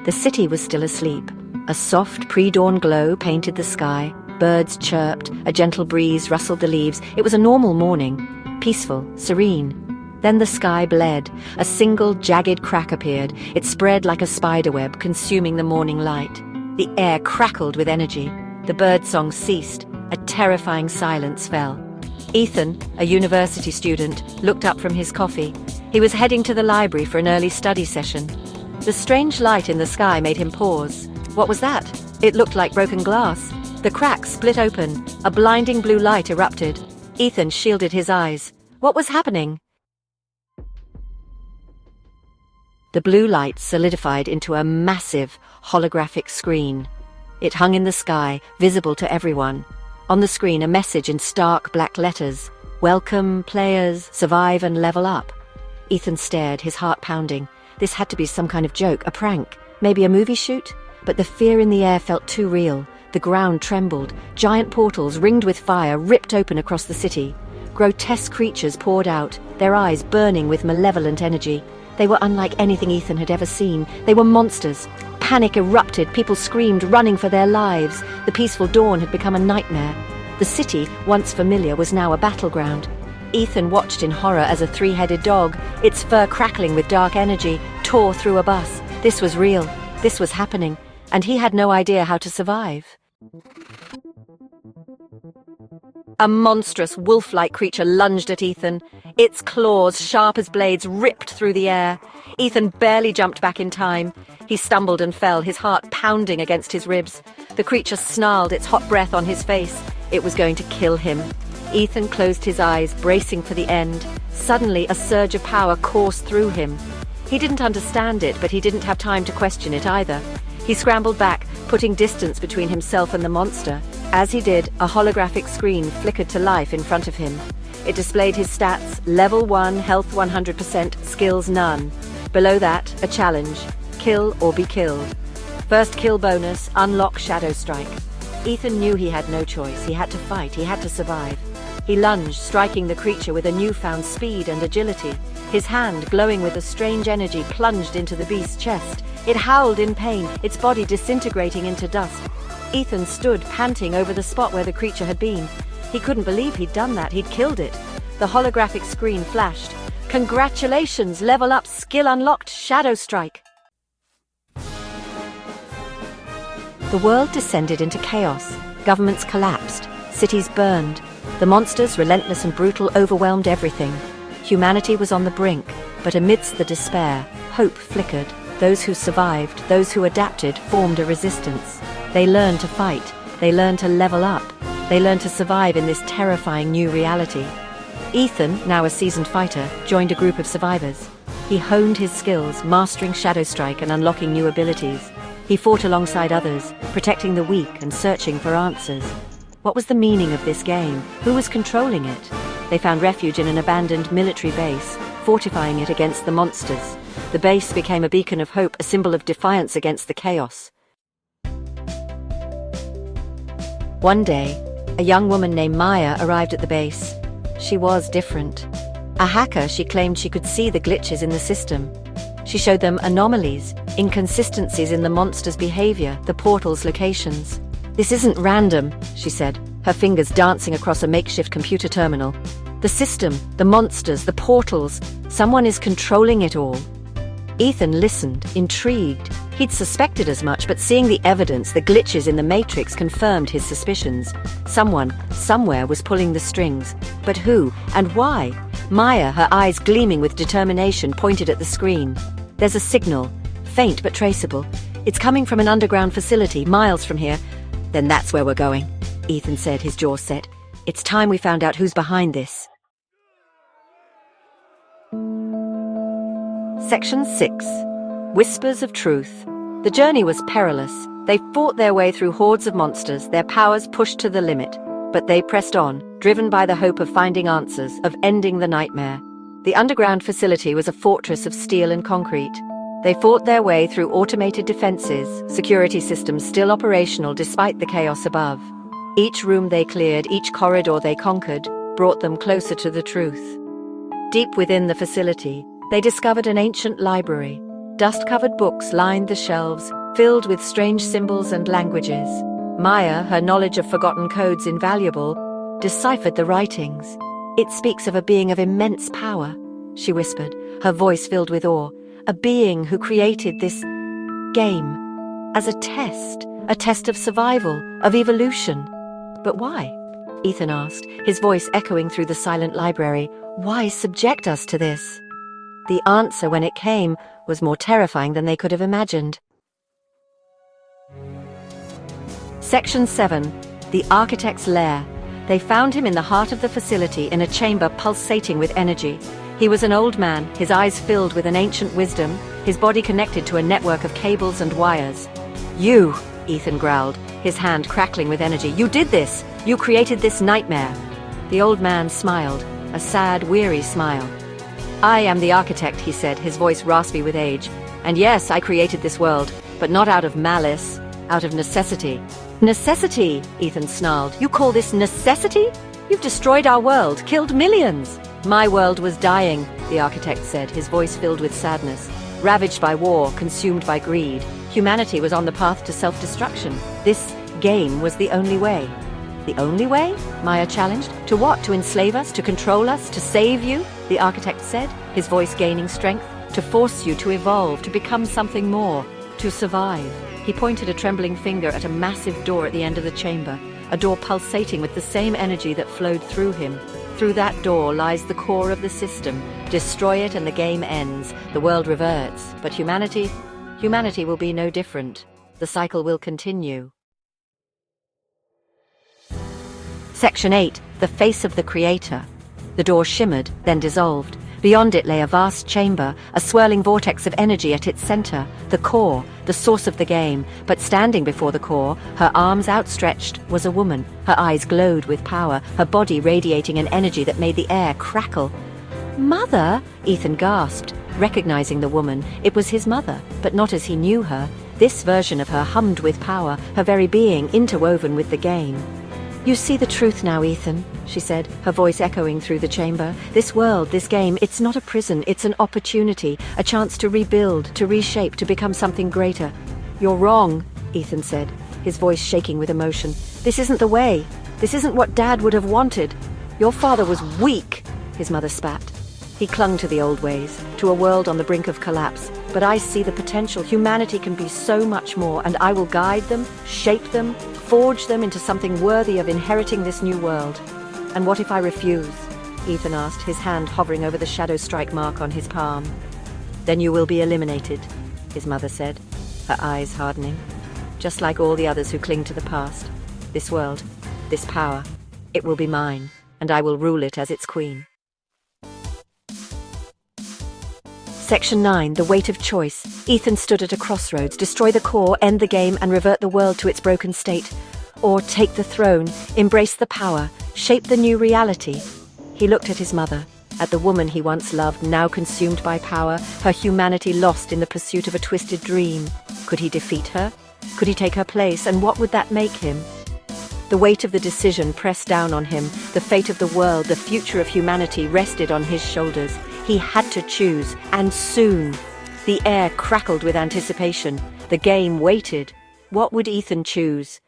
The city was still asleep. A soft pre-dawn glow painted the sky. Birds chirped, a gentle breeze rustled the leaves. It was a normal morning, peaceful, serene. Then the sky bled. A single jagged crack appeared. It spread like a spiderweb, consuming the morning light. The air crackled with energy. The birdsong ceased. A terrifying silence fell. Ethan, a university student, looked up from his coffee. He was heading to the library for an early study session. The strange light in the sky made him pause. What was that? It looked like broken glass. The crack split open. A blinding blue light erupted. Ethan shielded his eyes. What was happening? The blue light solidified into a massive holographic screen. It hung in the sky, visible to everyone. On the screen, a message in stark black letters. Welcome, players, survive and level up. Ethan stared, his heart pounding. This had to be some kind of joke, a prank, maybe a movie shoot? But the fear in the air felt too real. The ground trembled. Giant portals, ringed with fire, ripped open across the city. Grotesque creatures poured out, their eyes burning with malevolent energy. They were unlike anything Ethan had ever seen. They were monsters. Panic erupted, people screamed, running for their lives. The peaceful dawn had become a nightmare. The city, once familiar, was now a battleground. Ethan watched in horror as a three-headed dog, its fur crackling with dark energy, tore through a bus. This was real. This was happening. And he had no idea how to survive. A monstrous, wolf-like creature lunged at Ethan. Its claws, sharp as blades, ripped through the air. Ethan barely jumped back in time. He stumbled and fell, his heart pounding against his ribs. The creature snarled, its hot breath on his face. It was going to kill him. Ethan closed his eyes, bracing for the end. Suddenly, a surge of power coursed through him. He didn't understand it, but he didn't have time to question it either. He scrambled back, putting distance between himself and the monster. As he did, a holographic screen flickered to life in front of him. It displayed his stats: level 1, health 100%, skills none. Below that, a challenge: kill or be killed. First kill bonus, unlock Shadow Strike. Ethan knew he had no choice. He had to fight, he had to survive. He lunged, striking the creature with a newfound speed and agility. His hand, glowing with a strange energy, plunged into the beast's chest. It howled in pain, its body disintegrating into dust. Ethan stood, panting, over the spot where the creature had been. He couldn't believe he'd done that. He'd killed it. The holographic screen flashed. Congratulations! Level up, skill unlocked, Shadow Strike. The world descended into chaos. Governments collapsed. Cities burned. The monsters, relentless and brutal, overwhelmed everything. Humanity was on the brink, but amidst the despair, hope flickered. Those who survived, those who adapted, formed a resistance. They learned to fight. They learned to level up. They learned to survive in this terrifying new reality. Ethan, now a seasoned fighter, joined a group of survivors. He honed his skills, mastering Shadow Strike and unlocking new abilities. He fought alongside others, protecting the weak and searching for answers. What was the meaning of this game? Who was controlling it? They found refuge in an abandoned military base, fortifying it against the monsters. The base became a beacon of hope, a symbol of defiance against the chaos. One day, a young woman named Maya arrived at the base. She was different. A hacker, she claimed she could see the glitches in the system. She showed them anomalies, inconsistencies in the monster's behavior, the portal's locations. "This isn't random," she said, her fingers dancing across a makeshift computer terminal. "The system, the monsters, the portals, someone is controlling it all." Ethan listened, intrigued. He'd suspected as much, but seeing the evidence, the glitches in the Matrix, confirmed his suspicions. Someone, somewhere, was pulling the strings. But who, and why? Maya, her eyes gleaming with determination, pointed at the screen. "There's a signal, faint but traceable. It's coming from an underground facility, miles from here." "Then that's where we're going," Ethan said, his jaw set. "It's time we found out who's behind this." Section 6. Whispers of Truth. The journey was perilous. They fought their way through hordes of monsters, their powers pushed to the limit. But they pressed on, driven by the hope of finding answers, of ending the nightmare. The underground facility was a fortress of steel and concrete. They fought their way through automated defenses, security systems still operational despite the chaos above. Each room they cleared, each corridor they conquered, brought them closer to the truth. Deep within the facility, they discovered an ancient library. Dust-covered books lined the shelves, filled with strange symbols and languages. Maya, her knowledge of forgotten codes invaluable, deciphered the writings. "It speaks of a being of immense power," she whispered, her voice filled with awe. "A being who created this game as a test of survival, of evolution." "But why?" Ethan asked, his voice echoing through the silent library. "Why subject us to this?" The answer, when it came, was more terrifying than they could have imagined. Section 7. The Architect's Lair. They found him in the heart of the facility, in a chamber pulsating with energy. He was an old man, his eyes filled with an ancient wisdom, his body connected to a network of cables and wires. "You," Ethan growled, his hand crackling with energy. "You did this! You created this nightmare!" The old man smiled, a sad, weary smile. "I am the architect," he said, his voice raspy with age. "And yes, I created this world, but not out of malice, out of necessity." "Necessity?" Ethan snarled. "You call this necessity? You've destroyed our world, killed millions." "My world was dying," the architect said, his voice filled with sadness. "Ravaged by war, consumed by greed. Humanity was on the path to self-destruction. This game was the only way." "The only way?" Maya challenged. "To what? To enslave us? To control us? To save you?" the architect said, his voice gaining strength. "To force you to evolve, to become something more, to survive." He pointed a trembling finger at a massive door at the end of the chamber, a door pulsating with the same energy that flowed through him. "Through that door lies the core of the system. Destroy it and the game ends. The world reverts. But humanity will be no different. The cycle will continue." Section 8. The Face of the Creator. The door shimmered, then dissolved. Beyond it lay a vast chamber, a swirling vortex of energy at its center, the core, the source of the game. But standing before the core, her arms outstretched, was a woman. Her eyes glowed with power, her body radiating an energy that made the air crackle. "Mother!" Ethan gasped, recognizing the woman. It was his mother, but not as he knew her. This version of her hummed with power, her very being interwoven with the game. "You see the truth now, Ethan," she said, her voice echoing through the chamber. "This world, this game, it's not a prison, it's an opportunity, a chance to rebuild, to reshape, to become something greater." "You're wrong," Ethan said, his voice shaking with emotion. "This isn't the way. This isn't what Dad would have wanted. Your father was weak," his mother spat. "He clung to the old ways, to a world on the brink of collapse. But I see the potential. Humanity can be so much more, and I will guide them, shape them, forge them into something worthy of inheriting this new world." "And what if I refuse?" Ethan asked, his hand hovering over the shadow strike mark on his palm. "Then you will be eliminated," his mother said, her eyes hardening. "Just like all the others who cling to the past. This world, this power, it will be mine, and I will rule it as its queen." Section 9. The Weight of Choice. Ethan stood at a crossroads. Destroy the core, end the game, and revert the world to its broken state. Or take the throne, embrace the power, shape the new reality. He looked at his mother, at the woman he once loved, now consumed by power, her humanity lost in the pursuit of a twisted dream. Could he defeat her? Could he take her place? And what would that make him? The weight of the decision pressed down on him. The fate of the world, the future of humanity rested on his shoulders. He had to choose, and soon. The air crackled with anticipation. The game waited. What would Ethan choose?